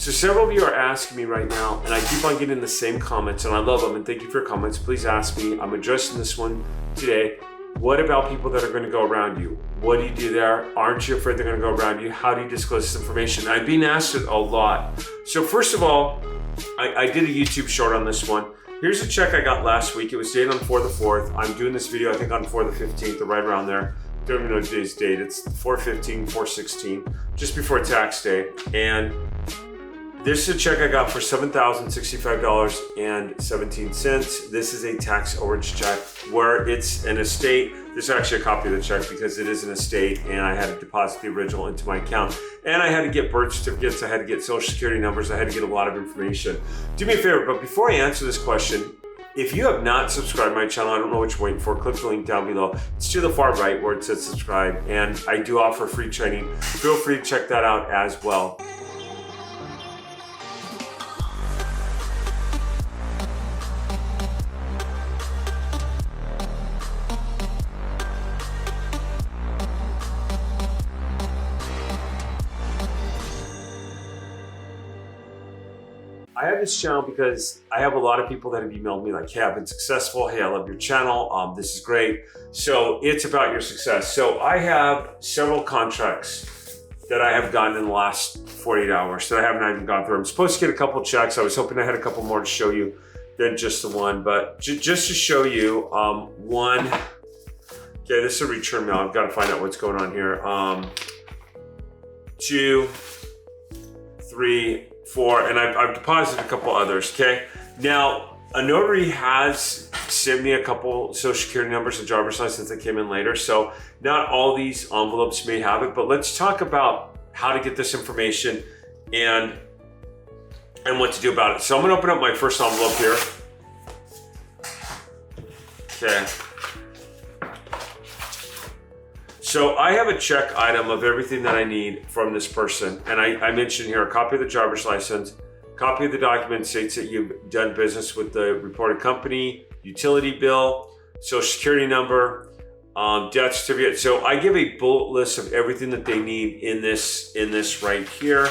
So several of you are asking me right now, and I keep on getting the same comments, and I love them, and thank you for your comments. Please ask me. I'm addressing this one today. What about people that are going to go around you? What do you do there? Aren't you afraid they're going to go around you? How do you disclose this information? I've been asked it a lot. So first of all, I did a YouTube short on this one. Here's a check I got last week. It was dated on 4/4. I'm doing this video, I think, on 4/15, or right around there. Don't even know today's date. It's 4/15, 4/16, just before tax day. And this is a check I got for $7,065.17. This is a tax overage check where it's an estate. This is actually a copy of the check because it is an estate, and I had to deposit the original into my account. And I had to get birth certificates, I had to get social security numbers, I had to get a lot of information. Do me a favor, but before I answer this question, if you have not subscribed to my channel, I don't know what you're waiting for, click the link down below. It's to the far right where it says subscribe, and I do offer free training. Feel free to check that out as well. I have this channel because I have a lot of people that have emailed me like, hey, I've been successful. Hey, I love your channel. This is great. So it's about your success. So I have several contracts that I have gotten in the last 48 hours that I haven't even gone through. I'm supposed to get a couple checks. I was hoping I had a couple more to show you than just the one, but just to show you one. Okay, this is a return mail. I've got to find out what's going on here. 2, 3, 4, and I've deposited a couple others, okay? Now, a notary has sent me a couple social security numbers and driver's license that came in later, so not all these envelopes may have it, but let's talk about how to get this information and what to do about it. So I'm gonna open up my first envelope here. Okay. So I have a check item of everything that I need from this person. And I mentioned here a copy of the driver's license, copy of the document states that you've done business with the reported company, utility bill, social security number, death certificate. So I give a bullet list of everything that they need in this right here.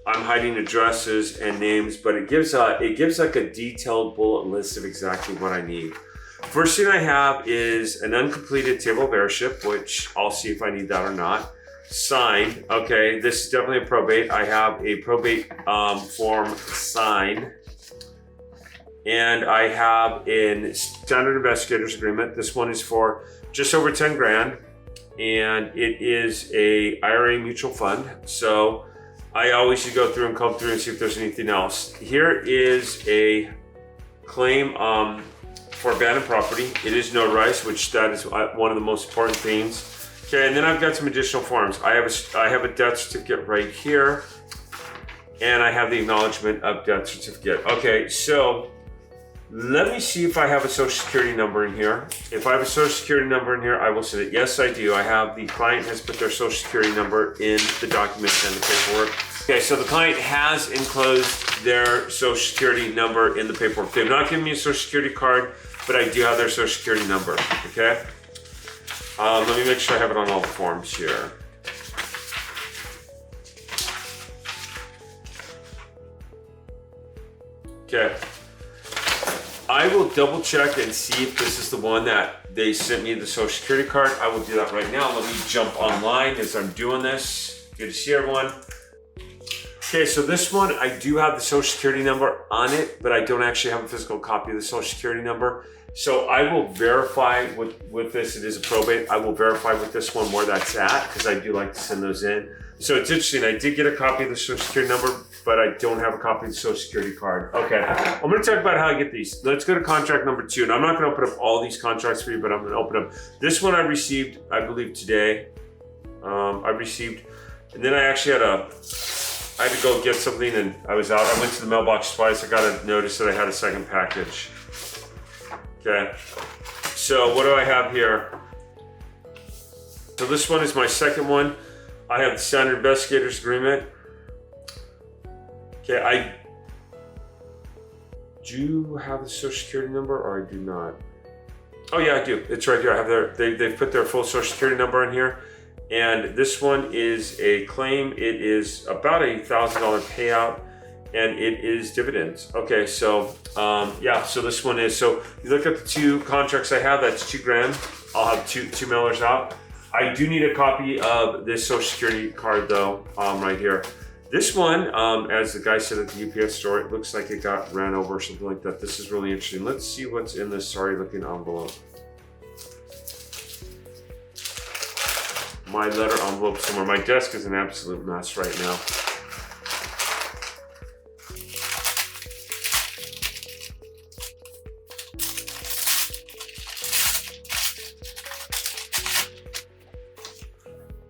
I'm hiding addresses and names, but it gives like a detailed bullet list of exactly what I need. First thing I have is an uncompleted table of heirship, which I'll see if I need that or not. Signed. Okay, this is definitely a probate. I have a probate form signed. And I have a standard investigator's agreement. This one is for just over 10 grand. And it is a IRA mutual fund. So I always should go through and comb through and see if there's anything else. Here is a claim for abandoned property. It is notarized, which that is one of the most important things. Okay, and then I've got some additional forms. I have a death certificate right here, and I have the acknowledgement of death certificate. Okay, so let me see if I have a social security number in here. If I have a social security number in here, I will say that yes, I do. I have, the client has put their social security number in the documents and the paperwork. Okay, so the client has enclosed their social security number in the paperwork. They've not given me a social security card, but I do have their social security number, okay? Let me make sure I have it on all the forms here. Okay. I will double check and see if this is the one that they sent me the social security card. I will do that right now. Let me jump online as I'm doing this. Good to see everyone. Okay, so this one, I do have the social security number on it, but I don't actually have a physical copy of the social security number. So I will verify with this, it is a probate. I will verify with this one where that's at, because I do like to send those in. So it's interesting, I did get a copy of the social security number, but I don't have a copy of the social security card. Okay, I'm gonna talk about how I get these. Let's go to contract number 2. And I'm not gonna open up all these contracts for you, but I'm gonna open up. This one I received, I believe today. And then I actually had to go get something, and I was out. I went to the mailbox twice. I got a notice that I had a second package. Okay, so what do I have here? So this one is my second one. I have the standard investigator's agreement. Okay, I do have the social security number, or I do not. Oh yeah, I do. It's right here. I have they've put their full social security number in here. And this one is a claim. It is about $1,000 payout. and it is dividends. Okay, so yeah, so this one is, so you look at the 2 contracts I have, that's $2,000. I'll have two mailers out. I do need a copy of this Social Security card though, right here. This one, as the guy said at the UPS store, it looks like it got ran over or something like that. This is really interesting. Let's see what's in this sorry looking envelope. My letter envelope somewhere. My desk is an absolute mess right now.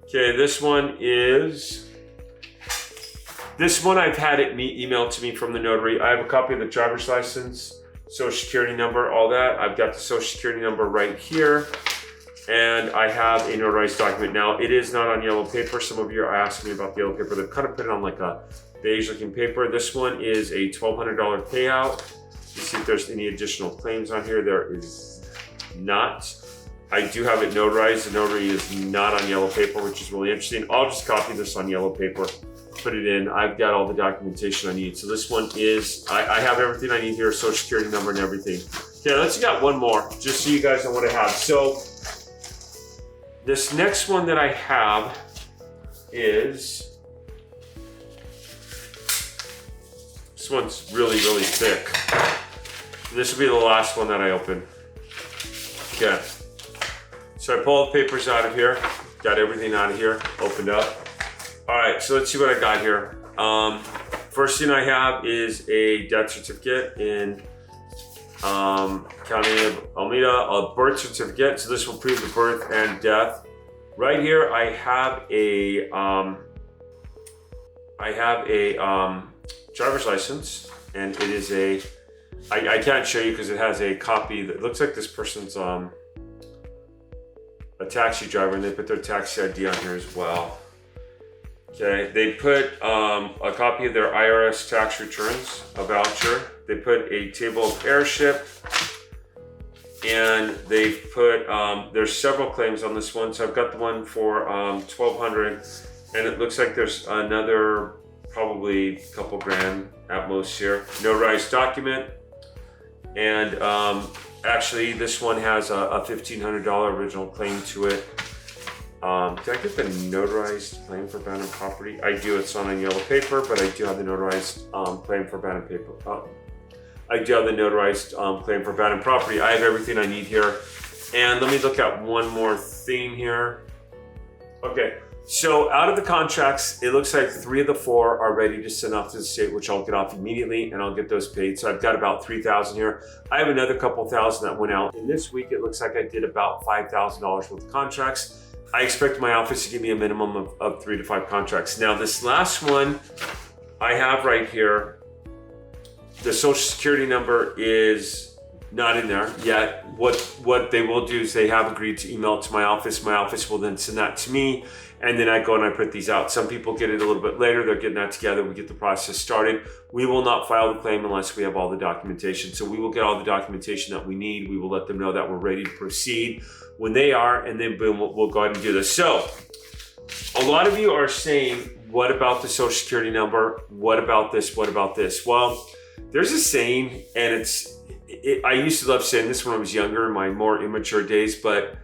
Okay, this one I've had it emailed to me from the notary. I have a copy of the driver's license, Social Security number, all that. I've got the Social Security number right here. And I have a notarized document. Now, it is not on yellow paper. Some of you are asking me about the yellow paper. They've kind of put it on like a beige looking paper. This one is a $1,200 payout. Let's see if there's any additional claims on here. There is not. I do have it notarized. The notary is not on yellow paper, which is really interesting. I'll just copy this on yellow paper, put it in. I've got all the documentation I need. So this one is, I have everything I need here, Social Security number and everything. Okay, let's got one more, just so you guys know what I have. So this next one that I have is, this one's really, really thick. This will be the last one that I open. Okay. So I pull all the papers out of here, got everything out of here, opened up. All right, so let's see what I got here. First thing I have is a death certificate in County of Alameda, a birth certificate. So this will prove the birth and death. Right here, I have a driver's license, and it is a, I can't show you because it has a copy that looks like this person's a taxi driver, and they put their taxi ID on here as well. Okay, they put a copy of their IRS tax returns, a voucher. They put a table of heirship, and they put, there's several claims on this one. So I've got the one for $1,200, and it looks like there's another probably a couple grand at most here. Notarized document, and actually this one has a $1,500 original claim to it. Did I get the notarized claim for abandoned property? I do. It's not on yellow paper, but I do have the notarized claim for abandoned paper. I do have the notarized claim for abandoned property. I have everything I need here. And let me look at one more thing here. Okay, so out of the contracts, it looks like 3 of the 4 are ready to send off to the state, which I'll get off immediately, and I'll get those paid. So I've got about 3,000 here. I have another couple thousand that went out. And this week, it looks like I did about $5,000 worth of contracts. I expect my office to give me a minimum of 3 to 5 contracts. Now, this last one I have right here, the Social Security number is not in there yet. What they will do is they have agreed to email it to my office. My office will then send that to me, and then I go and I print these out. Some people get it a little bit later. They're getting that together. We get the process started. We will not file the claim unless we have all the documentation. So we will get all the documentation that we need. We will let them know that we're ready to proceed when they are, and then boom, we'll go ahead and do this. So a lot of you are saying, what about the Social Security number? What about this? What about this? Well, there's a saying, and I used to love saying this when I was younger, in my more immature days, but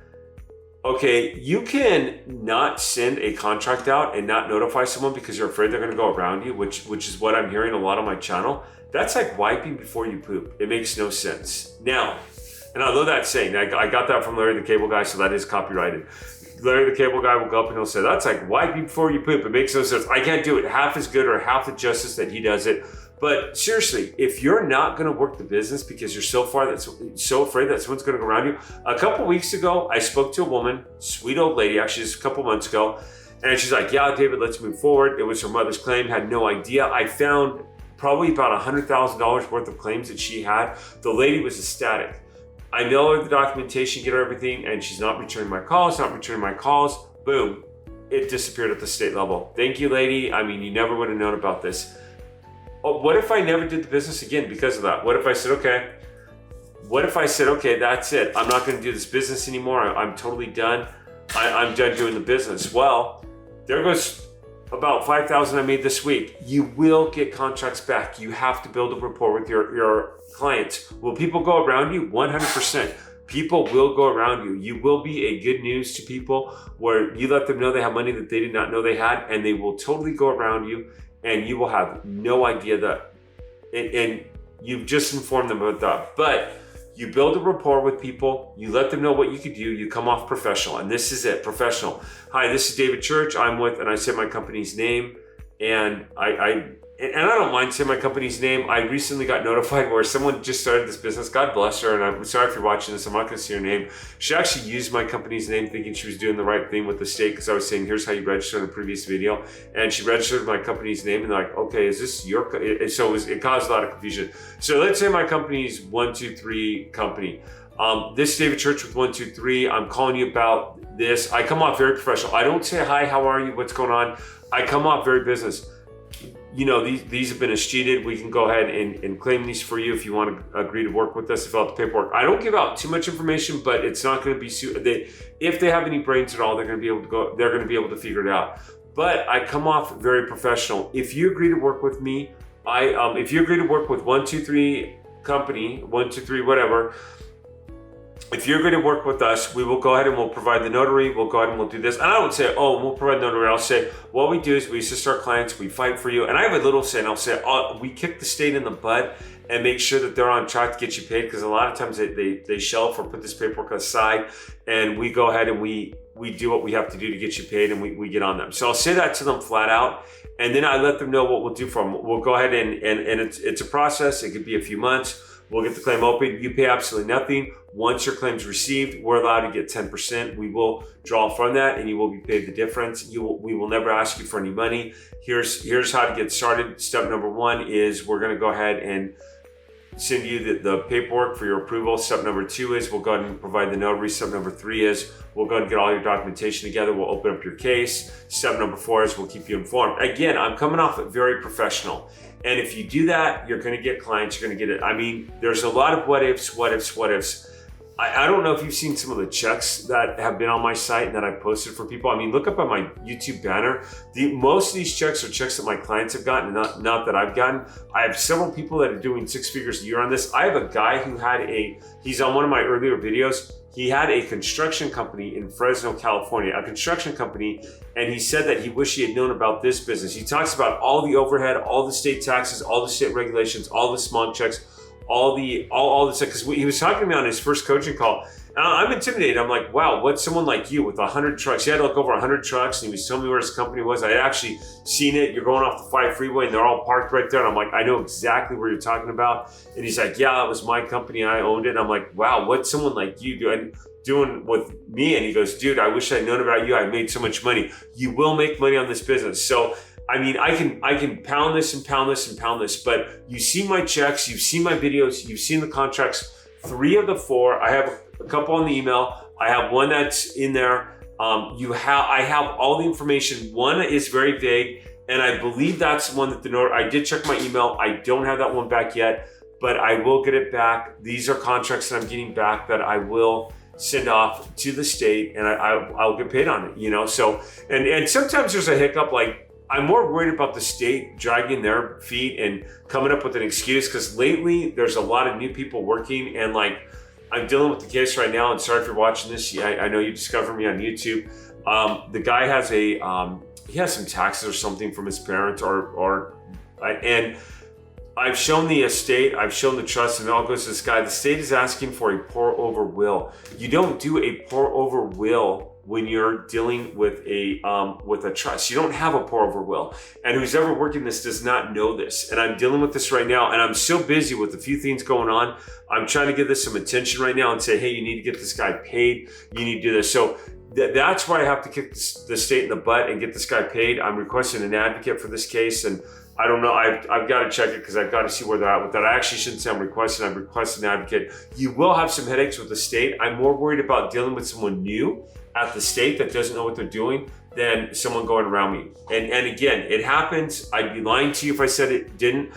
okay, you can not send a contract out and not notify someone because you're afraid they're going to go around you, which is what I'm hearing a lot on my channel. That's like wiping before you poop. It makes no sense. Now, and I love that saying. I got that from Larry the Cable Guy, so that is copyrighted. Larry the Cable Guy will go up and he'll say, that's like wiping before you poop. It makes no sense. I can't do it half as good or half the justice that he does it. But seriously, if you're not going to work the business because you're so afraid that someone's going to go around you. A couple weeks ago, I spoke to a woman, sweet old lady, actually just a couple months ago, and she's like, yeah, David, let's move forward. It was her mother's claim, had no idea. I found probably about $100,000 worth of claims that she had. The lady was ecstatic. I mail her the documentation, get her everything, and she's not returning my calls, Boom, it disappeared at the state level. Thank you, lady. I mean, you never would have known about this. Oh, what if I never did the business again because of that? What if I said, okay, that's it. I'm not going to do this business anymore. I'm totally done. I'm done doing the business. Well, there goes about 5,000 I made this week. You will get contracts back. You have to build a rapport with your clients. Will people go around you? 100%. People will go around you. You will be a good news to people where you let them know they have money that they did not know they had, and they will totally go around you, and you will have no idea that, and you've just informed them about that. But you build a rapport with people, you let them know what you could do, you come off professional, and this is it, professional. Hi, this is David Church, and I say my company's name, and I don't mind saying my company's name. I recently got notified where someone just started this business, God bless her, and I'm sorry if you're watching this, I'm not gonna say her name. She actually used my company's name thinking she was doing the right thing with the state, because I was saying, here's how you register in the previous video, and she registered my company's name, and they're like, okay, is this your, so it caused a lot of confusion. So let's say my company's 123 company. This is David Church with 123. I'm calling you about this. I come off very professional. I don't say, hi, how are you, what's going on? I come off very business. You know, these have been escheated. We can go ahead and claim these for you if you want to agree to work with us to fill out the paperwork. I don't give out too much information, but it's not going to be if they have any brains at all, they're going to be able to go. They're going to be able to figure it out. But I come off very professional. If you agree to work with me, if you agree to work with 123 company, 123 whatever. If you're going to work with us, we will go ahead and we'll provide the notary. We'll go ahead and we'll do this. And I would say, oh, we'll provide the notary. I'll say, what we do is we assist our clients. We fight for you. And I have a little say, and I'll say, oh, we kick the state in the butt and make sure that they're on track to get you paid. Because a lot of times they shelf or put this paperwork aside, and we go ahead and we do what we have to do to get you paid, and we get on them. So I'll say that to them flat out. And then I let them know what we'll do for them. We'll go ahead and it's a process. It could be a few months. We'll get the claim open. You pay absolutely nothing. Once your claim's received, we're allowed to get 10%. We will draw from that, and you will be paid the difference. We will never ask you for any money. Here's how to get started. Step number one is we're going to go ahead and send you the paperwork for your approval. Step number two is we'll go ahead and provide the notary. Step number three is we'll go ahead and get all your documentation together. We'll open up your case. Step number four is we'll keep you informed. Again, I'm coming off it very professional. And if you do that, you're going to get clients. You're going to get it. I mean, there's a lot of what ifs. I don't know if you've seen some of the checks that have been on my site and that I've posted for people. I mean, look up on my YouTube banner. Most of these checks are checks that my clients have gotten, not that I've gotten. I have several people that are doing 6 figures a year on this. I have a guy who he's on one of my earlier videos. He had a construction company in Fresno, California, and he said that he wished he had known about this business. He talks about all the overhead, all the state taxes, all the state regulations, all the smog checks, all this, because he was talking to me on his first coaching call. And I'm intimidated. I'm like, wow, what's someone like you with 100 trucks? He had like over 100 trucks, and he was telling me where his company was. I had actually seen it. You're going off the 5 freeway, and they're all parked right there. And I'm like, I know exactly where you're talking about. And he's like, yeah, it was my company. I owned it. And I'm like, wow, what's someone like you doing with me? And he goes, dude, I wish I'd known about you. I made so much money. You will make money on this business. So I mean, I can pound this and pound this and pound this, but you see my checks, you've seen my videos, you've seen the contracts. 3 of the 4, I have a couple on the email. I have one that's in there. I have all the information. One is very vague, and I believe that's the one that I did check my email. I don't have that one back yet, but I will get it back. These are contracts that I'm getting back that I will send off to the state, and I'll get paid on it, you know? So, and sometimes there's a hiccup, like, I'm more worried about the state dragging their feet and coming up with an excuse, because lately there's a lot of new people working, and like I'm dealing with the case right now. And sorry if you're watching this. I know you discovered me on YouTube. The guy has he has some taxes or something from his parents, and I've shown the estate, I've shown the trust, and it all goes to this guy. The state is asking for a pour over will. You don't do a pour over will when you're dealing with a trust. You don't have a pour over will. And who's ever working this does not know this. And I'm dealing with this right now, and I'm so busy with a few things going on. I'm trying to give this some attention right now and say, hey, you need to get this guy paid. You need to do this. So that's why I have to kick the state in the butt and get this guy paid. I'm requesting an advocate for this case, and I don't know. I've got to check it because I've got to see where they're at with that. I actually shouldn't say I'm requesting. I've requested an advocate. You will have some headaches with the state. I'm more worried about dealing with someone new at the state that doesn't know what they're doing than someone going around me. And again, it happens. I'd be lying to you if I said it didn't.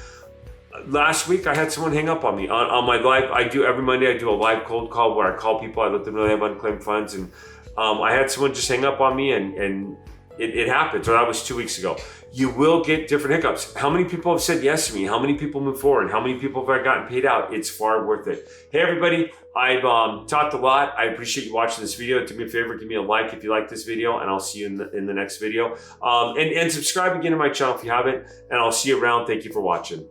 Last week, I had someone hang up on me on my live. Every Monday, I do a live cold call where I call people. I let them know they have unclaimed funds. And I had someone just hang up on me, and it happens, or that was 2 weeks ago. You will get different hiccups. How many people have said yes to me? How many people move forward? How many people have I gotten paid out? It's far worth it. Hey everybody, I've talked a lot. I appreciate you watching this video. Do me a favor, give me a like if you like this video, and I'll see you in the next video. And subscribe again to my channel if you haven't, and I'll see you around. Thank you for watching.